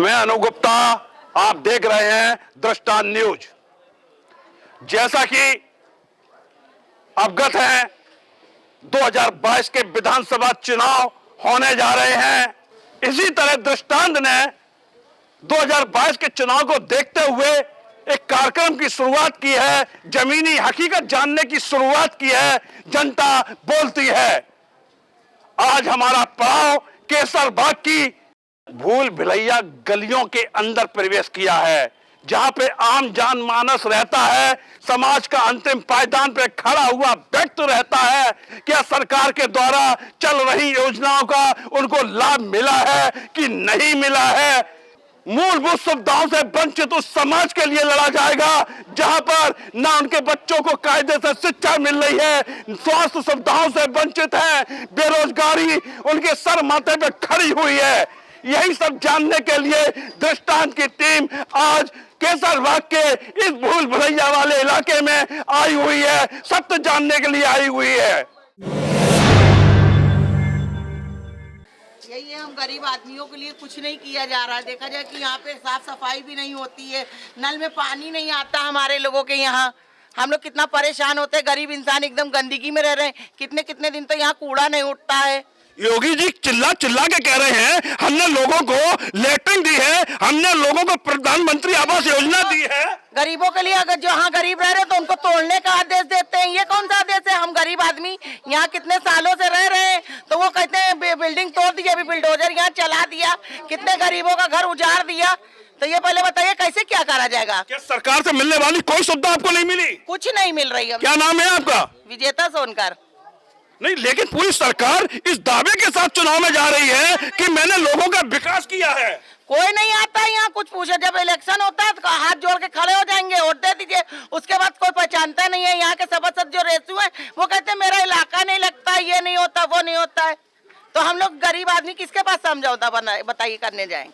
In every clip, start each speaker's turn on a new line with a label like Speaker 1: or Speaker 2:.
Speaker 1: मैं अनु गुप्ता, आप देख रहे हैं दृष्टांत न्यूज। जैसा कि अवगत है, 2022 के विधानसभा चुनाव होने जा रहे हैं। इसी तरह दृष्टांत ने 2022 के चुनाव को देखते हुए एक कार्यक्रम की शुरुआत की है, जमीनी हकीकत जानने की शुरुआत की है। जनता बोलती है। आज हमारा पड़ाव केसर बाग की भूल भुलैया गलियों के अंदर प्रवेश किया है, जहां पे आम जनमानस रहता है, समाज का अंतिम पायदान पे खड़ा हुआ व्यक्ति रहता है। क्या सरकार के द्वारा चल रही योजनाओं का उनको लाभ मिला है कि नहीं मिला है? मूलभूत सुविधाओं से वंचित उस समाज के लिए लड़ा जाएगा जहां पर ना उनके बच्चों को कायदे से शिक्षा मिल रही है, स्वास्थ्य सुविधाओं से वंचित है, बेरोजगारी उनके सर माथे पे खड़ी हुई है। यही सब जानने के लिए दृष्टांत की टीम आज केसरबाग के इस भूल भुलैया वाले इलाके में आई हुई है, सत्य जानने के लिए आई हुई है।
Speaker 2: यही है, हम गरीब आदमियों के लिए कुछ नहीं किया जा रहा है। देखा जाए कि यहाँ पे साफ सफाई भी नहीं होती है, नल में पानी नहीं आता हमारे लोगों के यहाँ। हम लोग कितना परेशान होते हैं, गरीब इंसान एकदम गंदगी में रह रहे हैं। कितने कितने दिन तो यहाँ कूड़ा नहीं उठता है।
Speaker 1: योगी जी चिल्ला चिल्ला के कह रहे हैं हमने लोगों को लेटरिन दी है, हमने लोगों को प्रधानमंत्री आवास योजना दी है।
Speaker 2: गरीबों के लिए अगर जो हाँ गरीब रह रहे तो उनको तोड़ने का आदेश देते हैं। ये कौन सा आदेश है? हम गरीब आदमी यहाँ कितने सालों से रह रहे हैं, तो वो कहते हैं बिल्डिंग तोड़ दी, अभी बुलडोजर यहाँ चला दिया, कितने गरीबों का घर उजाड़ दिया। तो ये पहले बताइए कैसे क्या करा जाएगा?
Speaker 1: क्या सरकार से मिलने वाली कोई सुविधा आपको नहीं मिली?
Speaker 2: कुछ नहीं मिल रही है।
Speaker 1: क्या नाम है आपका?
Speaker 2: विजेता सोनकर।
Speaker 1: नहीं, लेकिन पूरी सरकार इस दावे के साथ चुनाव में जा रही है कि मैंने लोगों का विकास किया है।
Speaker 2: कोई नहीं आता है यहाँ कुछ पूछे। जब इलेक्शन होता है तो हाथ जोड़ के खड़े हो जाएंगे, वोट दे दीजिए। उसके बाद कोई पहचानता नहीं है। यहाँ के सभासद जो रेसू है वो कहते हैं मेरा इलाका नहीं लगता, ये नहीं होता, वो नहीं होता है। तो हम लोग गरीब आदमी किसके पास समझौता बताइए करने जाए?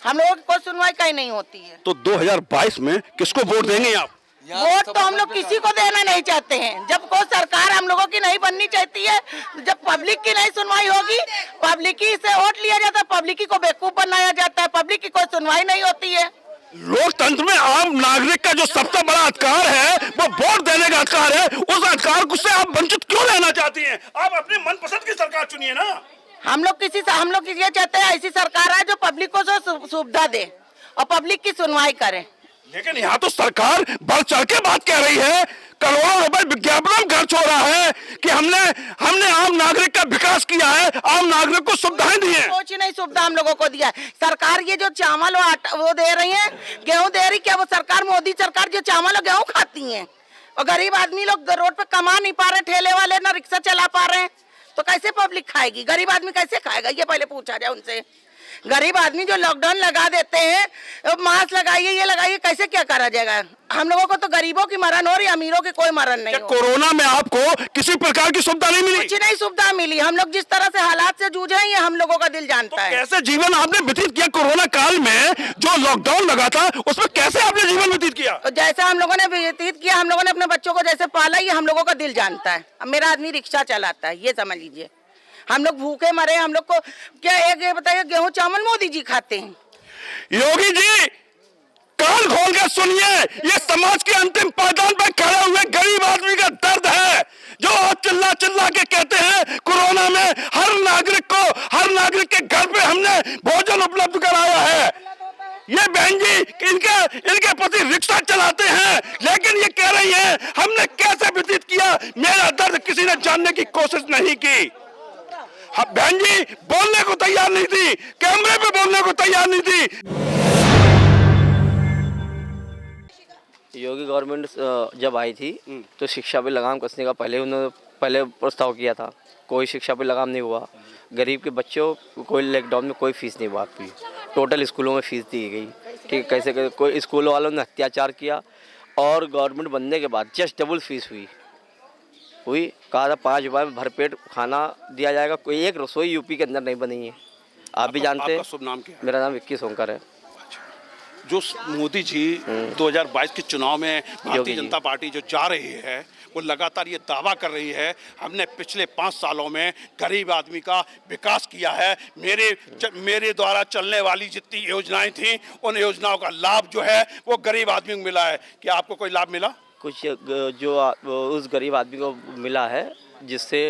Speaker 2: हम लोगों की कोई सुनवाई कहीं नहीं होती है।
Speaker 1: तो 2022 में किसको वोट देंगे आप?
Speaker 2: वोट तो हम लोग किसी को देना नहीं चाहते हैं। जब कोई सरकार हम लोगों की नहीं बननी चाहती है, जब पब्लिक की नहीं सुनवाई होगी, पब्लिक ही से वोट लिया जाता है, पब्लिक को बेवकूफ बनाया जाता है, पब्लिक की कोई सुनवाई नहीं होती है।
Speaker 1: लोकतंत्र में आम नागरिक का जो सबसे बड़ा अधिकार है वो वोट देने का अधिकार है। उस अधिकार से आप वंचित क्यों लेना चाहती हैं? आप अपनी मनपसंद की सरकार चुनिए ना।
Speaker 2: हम लोग ये चाहते हैं ऐसी सरकार है जो पब्लिक को सुविधा दे और पब्लिक की सुनवाई करे।
Speaker 1: लेकिन यहाँ तो सरकार बढ़ चढ़ के बात कह रही है, करोड़ों रुपए विज्ञापन में खर्च हो रहा है कि हमने आम नागरिक का विकास किया है, आम नागरिक को सुविधाएं दी हैं।
Speaker 2: कुछ नहीं सुविधा हम लोगों को दिया है सरकार। ये जो चावल वो दे रही है, गेहूं दे रही, क्या वो सरकार मोदी सरकार जो चावल और गेहूं खाती है? और गरीब आदमी लोग रोड पे कमा नहीं पा रहे, ठेले वाले ना रिक्शा चला पा रहे हैं, तो कैसे पब्लिक खाएगी? गरीब आदमी कैसे खाएगा? ये पहले पूछा जाए उनसे। गरीब आदमी जो लॉकडाउन लगा देते हैं, मास्क लगाइए, ये लगाइए, कैसे क्या करा जाएगा? हम लोगों को तो गरीबों की मरण हो रही, अमीरों की कोई मरण नहीं हो।
Speaker 1: कोरोना में आपको किसी प्रकार की सुविधा नहीं मिली?
Speaker 2: कुछ नहीं सुविधा मिली। हम लोग जिस तरह से हालात से जूझे हैं ये हम लोगों का दिल जानता है।
Speaker 1: कैसे जीवन आपने व्यतीत किया कोरोना काल में? जो लॉकडाउन लगा था उसमें कैसे आपने जीवन व्यतीत किया?
Speaker 2: जैसे हम लोगों ने व्यतीत किया, हम लोगों ने अपने बच्चों को जैसे पाला, ये हम लोगों का दिल जानता है। मेरा आदमी रिक्शा चलाता है, ये समझ लीजिए। हम लोग भूखे मरे, हम लोग को क्या एक बताइए, गेहूं चावल मोदी जी खाते हैं।
Speaker 1: योगी जी कान खोल के सुनिए, ये समाज के अंतिम पायदान पर खड़े हुए गरीब आदमी का दर्द है, जो चिल्ला चिल्ला के कहते हैं कोरोना में हर नागरिक के घर पे हमने भोजन उपलब्ध कराया है। ये बहन जी इनके पति रिक्शा चलाते हैं, लेकिन ये कह रही है हमने कैसे व्यतीत किया, मेरा दर्द किसी ने जानने की कोशिश नहीं की। बहन जी बोलने को तैयार नहीं थी, कैमरे पे बोलने को तैयार नहीं थी।
Speaker 3: योगी गवर्नमेंट जब आई थी तो शिक्षा पे लगाम कसने का पहले प्रस्ताव किया था। कोई शिक्षा पे लगाम नहीं हुआ। गरीब के बच्चों कोई लॉकडाउन में कोई फीस नहीं माफ की, टोटल स्कूलों में फीस दी गई। ठीक, कैसे कोई स्कूल वालों ने अत्याचार किया और गवर्नमेंट बनने के बाद जस्ट डबल फीस हुई। कहा था 5 रुपये में भरपेट खाना दिया जाएगा। कोई एक रसोई यूपी के अंदर नहीं बनी है। आप भी जानते हैं।
Speaker 1: शुभ नाम क्या है?
Speaker 3: मेरा नाम 21 सोनकर है।
Speaker 1: जो मोदी जी 2022 के चुनाव में भारतीय जनता पार्टी जो जा रही है, वो लगातार ये दावा कर रही है हमने पिछले 5 सालों में गरीब आदमी का विकास किया है। मेरे द्वारा चलने वाली जितनी योजनाएं थी उन योजनाओं का लाभ जो है वो गरीब आदमी को मिला है। क्या आपको कोई लाभ मिला?
Speaker 3: कुछ जो उस गरीब आदमी को मिला है जिससे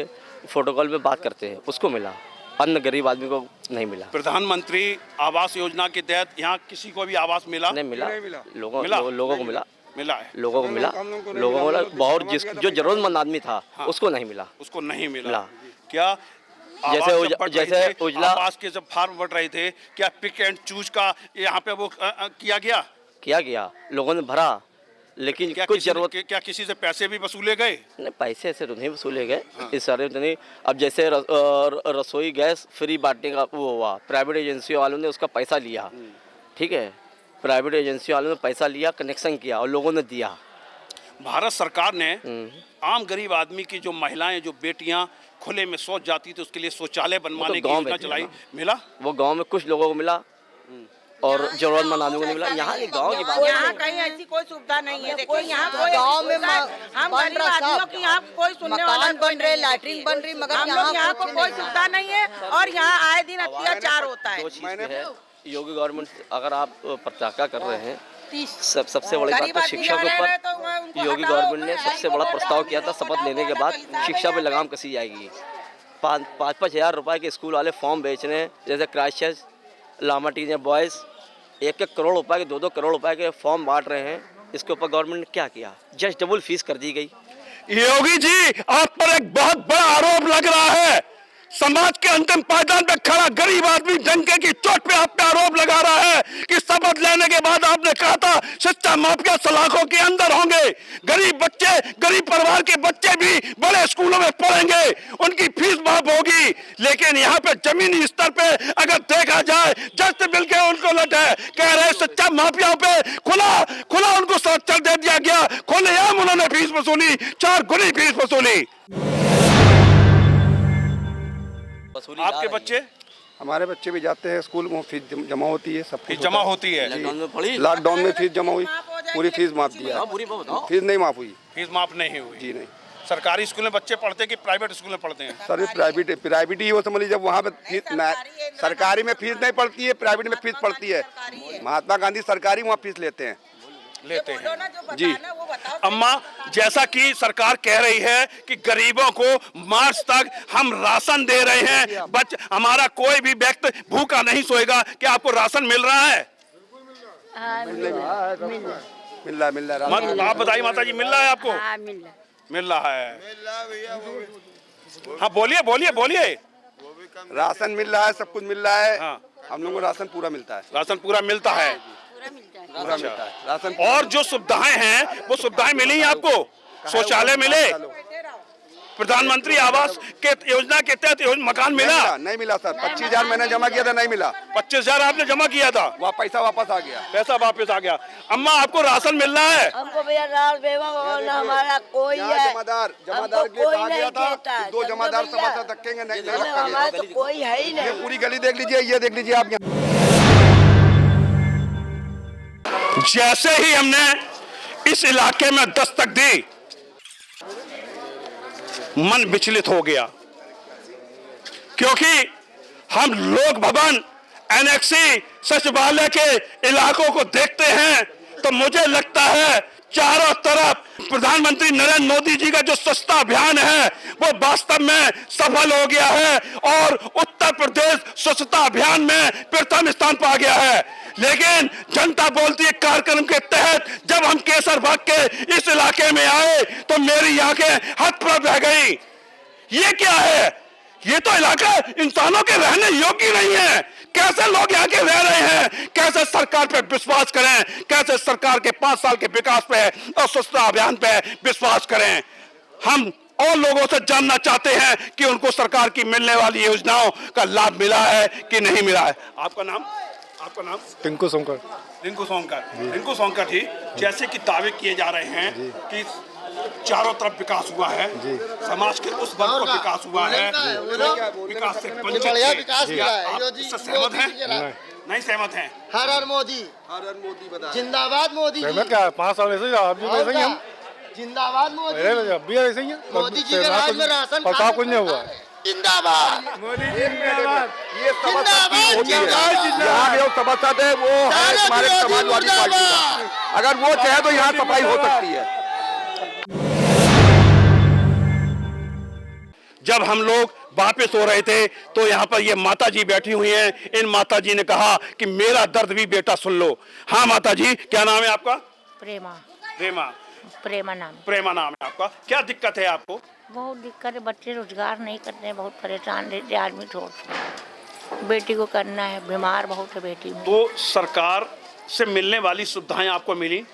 Speaker 3: फोटोकॉल में बात करते हैं उसको मिला, अन्य गरीब आदमी को नहीं मिला।
Speaker 1: प्रधानमंत्री आवास योजना के तहत यहाँ किसी को भी आवास मिला?
Speaker 3: नहीं मिला। लोगों को मिला
Speaker 1: है
Speaker 3: लोगों को मिला बहुत जो जरूरतमंद आदमी था उसको नहीं मिला।
Speaker 1: उसको नहीं मिला। क्या
Speaker 3: जैसे उजला
Speaker 1: आवास के जब फॉर्म बढ़ रहे थे क्या पिक एंड चूज का यहाँ पे वो किया गया? लोगों ने भरा, लेकिन क्या किसी से पैसे भी वसूले गए?
Speaker 3: नहीं, पैसे ऐसे तो नहीं वसूले गए। इस सारे तो नहीं। अब जैसे रसोई गैस फ्री बांटने का वो हुआ, प्राइवेट एजेंसी वालों ने उसका पैसा लिया, ठीक है, प्राइवेट एजेंसी वालों ने पैसा लिया, कनेक्शन किया और लोगों ने दिया।
Speaker 1: भारत सरकार ने आम गरीब आदमी की जो महिलाएं, जो बेटियां खुले में शौच जाती थी उसके लिए शौचालय बनवाने की योजना चलाई। मिला? वो
Speaker 3: गाँव में कुछ लोगों को मिला और जरूरतमंद आदमी को नहीं मिला। यहाँ के गाँव की बात,
Speaker 2: यहाँ कहीं ऐसी कोई सुविधा नहीं है। देखो यहाँ गाँव में हम गरीब आदमियों की यहाँ कोई सुनने वाला बन रहे, लैट्रिन बन रही, मगर हम लोग यहाँ को कोई सुविधा नहीं है और यहाँ आए दिन अत्याचार होता है।
Speaker 3: दो चीज़ है, योगी गवर्नमेंट अगर आप पताका कर रहे हैं, सबसे बड़ी बात तो शिक्षा के ऊपर योगी गवर्नमेंट ने सबसे बड़ा प्रस्ताव किया था। शपथ लेने के बाद शिक्षा पे लगाम कसी जाएगी। 5-5 हज़ार रुपए के स्कूल वाले फॉर्म बेच रहे हैं, जैसे क्राइस्टचर्च, लामा टीचर बॉयज़ 1-1 करोड़ रुपए के 2-2 करोड़ रुपए के फॉर्म बांट रहे हैं। इसके ऊपर गवर्नमेंट ने क्या किया? जस्ट डबल फीस कर दी गई।
Speaker 1: योगी जी, आप पर एक बहुत बड़ा आरोप लग रहा है। समाज के अंतिम पायदान पे खड़ा गरीब आदमी डंके की चोट पे आप पे आरोप लगा रहा है कि शपथ लेने के बाद आपने कहा था शिक्षा माफिया सलाखों के अंदर होंगे, गरीब बच्चे, गरीब परिवार के बच्चे भी बड़े स्कूलों में पढ़ेंगे, उनकी फीस माफ होगी। लेकिन यहाँ पे जमीनी स्तर पे अगर देखा जाए, जस्ट बिल के उनको लट है, कह रहे शिक्षा माफियाओं पे खुला उनको संरक्षण दे दिया गया। खुलेआम उन्होंने फीस वसूली, 4 गुनी फीस वसूली। आपके बच्चे?
Speaker 4: हमारे बच्चे भी जाते हैं स्कूल में, फीस जमा होती है, सब
Speaker 1: फीस जमा होती है।
Speaker 4: लॉकडाउन में फीस जमा हुई, पूरी फीस माफ दिया। फीस नहीं माफ हुई।
Speaker 1: फीस माफ नहीं हुई
Speaker 4: जी नहीं।
Speaker 1: सरकारी स्कूल में बच्चे पढ़ते हैं कि प्राइवेट स्कूल में पढ़ते हैं?
Speaker 4: सर प्राइवेट ही वो समझ लीजिए, जब वहाँ पे सरकारी में फीस नहीं पड़ती है, प्राइवेट में फीस पड़ती है। महात्मा गांधी सरकारी वहाँ फीस लेते हैं जी।
Speaker 1: अम्मा, जैसा कि सरकार कह रही है कि गरीबों को मार्च तक हम राशन दे रहे हैं, हमारा कोई भी व्यक्ति भूखा नहीं सोएगा, क्या आपको राशन मिल रहा है?
Speaker 4: मिल रहा है।
Speaker 1: आप बताइए माता जी, मिल रहा है आपको? मिल रहा है। हाँ बोलिए।
Speaker 4: राशन मिल रहा है, सब कुछ मिल रहा है। हाँ। हम लोगों को राशन पूरा मिलता है।
Speaker 1: राशन पूरा मिलता है।
Speaker 4: पूरा मिलता है राशन।
Speaker 1: और जो सुविधाएं हैं वो सुविधाएं मिली आपको? शौचालय मिले? प्रधानमंत्री आवास के योजना के तहत मकान मिला?
Speaker 4: नहीं मिला सर। 25,000 मैंने जमा किया था, नहीं मिला।
Speaker 1: 25,000 आपने जमा किया था?
Speaker 4: वह पैसा वापस आ गया।
Speaker 1: पैसा वापस आ गया। अम्मा, आपको राशन मिल रहा है?
Speaker 5: हमको भैया हमारा कोई है,
Speaker 4: जमादार के कहा गया था 2 जमादार सभासद रखेंगे, नहीं
Speaker 5: हमारा तो कोई है ही नहीं।
Speaker 4: पूरी गली देख लीजिए, ये देख लीजिए आप।
Speaker 1: जैसे ही हमने इस इलाके में दस्तक दी, मन विचलित हो गया, क्योंकि हम लोक भवन, एनेक्सी, सचिवालय के इलाकों को देखते हैं तो मुझे लगता है चारों तरफ प्रधानमंत्री नरेंद्र मोदी जी का जो स्वच्छता अभियान है वो वास्तव में सफल हो गया है और उत्तर प्रदेश स्वच्छता अभियान में प्रथम स्थान पा गया है। लेकिन जनता बोलती है कार्यक्रम के तहत जब हम केसरबाग के इस इलाके में आए तो मेरी आंखें हतप्रभ रह गई। ये क्या है? ये तो इलाका इंसानों के रहने योग्य नहीं है। कैसे लोग यहाँ के रह रहे हैं? कैसे सरकार पे विश्वास करें? कैसे सरकार के 5 साल के विकास पे और स्वच्छता अभियान पे विश्वास करें? हम और लोगों से जानना चाहते हैं कि उनको सरकार की मिलने वाली योजनाओं का लाभ मिला है कि नहीं मिला है। आपका नाम?
Speaker 4: टिंकू सोमकर।
Speaker 1: रिंकू सोमकर जी, जैसे कि दावे किए जा रहे हैं कि चारों तरफ विकास हुआ है, समाज के उस वर्ग को विकास हुआ है, विकास से वंचित है, सहमत हैं? नहीं सहमत हैं?
Speaker 6: हर हर मोदी जिंदाबाद मोदी।
Speaker 4: 5 साल ऐसे
Speaker 6: जिंदाबाद मोदी।
Speaker 7: जब भी ऐसे ही है
Speaker 6: मोदी जी के राज में राशन
Speaker 7: पता कुछ नहीं हुआ।
Speaker 6: जिंदाबाद
Speaker 7: मोदी जिंदाबाद।
Speaker 4: ये
Speaker 6: जिंदाबाद
Speaker 4: यहाँ के जो सभासद है वो है हमारे समाजवादी पार्टी का। अगर वो चाहे तो यहाँ सफाई हो सकती है।
Speaker 1: जब हम लोग वापस हो रहे थे तो यहाँ पर ये माता जी बैठी हुई हैं। इन माता जी ने कहा कि मेरा दर्द भी बेटा सुन लो। हाँ माता जी, क्या नाम है आपका?
Speaker 8: प्रेमा।
Speaker 1: प्रेमा
Speaker 8: नाम।
Speaker 1: प्रेमा नाम है आपका। क्या दिक्कत है आपको?
Speaker 8: बहुत दिक्कत है, बच्चे रोजगार नहीं करते हैं, बहुत परेशान रहते हैं आदमी। बेटी को करना है, बीमार बहुत है बेटी में।
Speaker 1: तो सरकार से मिलने वाली सुविधाएं आपको मिली?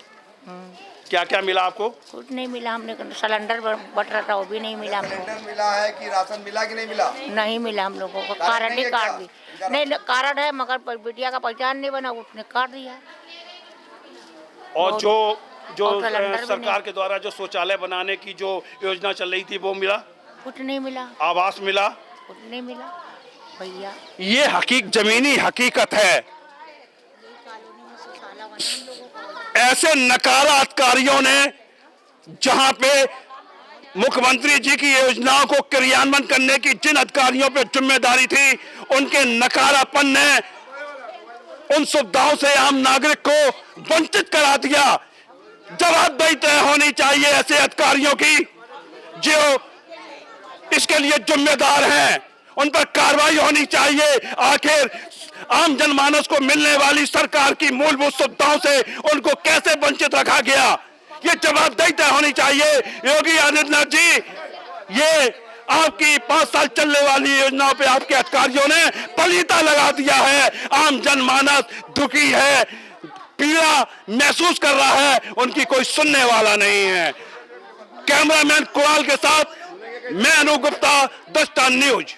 Speaker 1: क्या क्या मिला आपको?
Speaker 8: कुछ नहीं मिला। हमने सिलेंडर बट रहा था, वो भी नहीं मिला हमको।
Speaker 4: सिलेंडर मिला है कि राशन मिला कि नहीं मिला?
Speaker 8: नहीं मिला हम लोगों को। कार्ड भी नहीं, कार्ड है मगर बिटिया का पहचान नहीं बना, उसने काट दिया।
Speaker 1: और जो सरकार के द्वारा जो शौचालय बनाने की जो योजना चल रही थी वो मिला?
Speaker 8: कुछ नहीं मिला।
Speaker 1: आवास मिला?
Speaker 8: कुछ नहीं मिला भैया।
Speaker 1: ये जमीनी हकीकत है। ऐसे नकारा अधिकारियों ने जहां पे मुख्यमंत्री जी की योजनाओं को क्रियान्वयन करने की जिन अधिकारियों पे जिम्मेदारी थी, उनके नकारापन ने उन सुविधाओं से आम नागरिक को वंचित करा दिया। जवाबदेही तय होनी चाहिए ऐसे अधिकारियों की जो इसके लिए जिम्मेदार हैं। उन पर कार्रवाई होनी चाहिए। आखिर आम जनमानस को मिलने वाली सरकार की मूलभूत सुविधाओं से उनको कैसे वंचित रखा गया, ये जवाबदेही तय होनी चाहिए। योगी आदित्यनाथ जी, ये आपकी 5 साल चलने वाली योजनाओं पे आपके अधिकारियों ने पलीता लगा दिया है। आम जनमानस दुखी है, पीड़ा महसूस कर रहा है, उनकी कोई सुनने वाला नहीं है। कैमरामैन कुणाल के साथ मैं अनु गुप्ता, द स्टार न्यूज।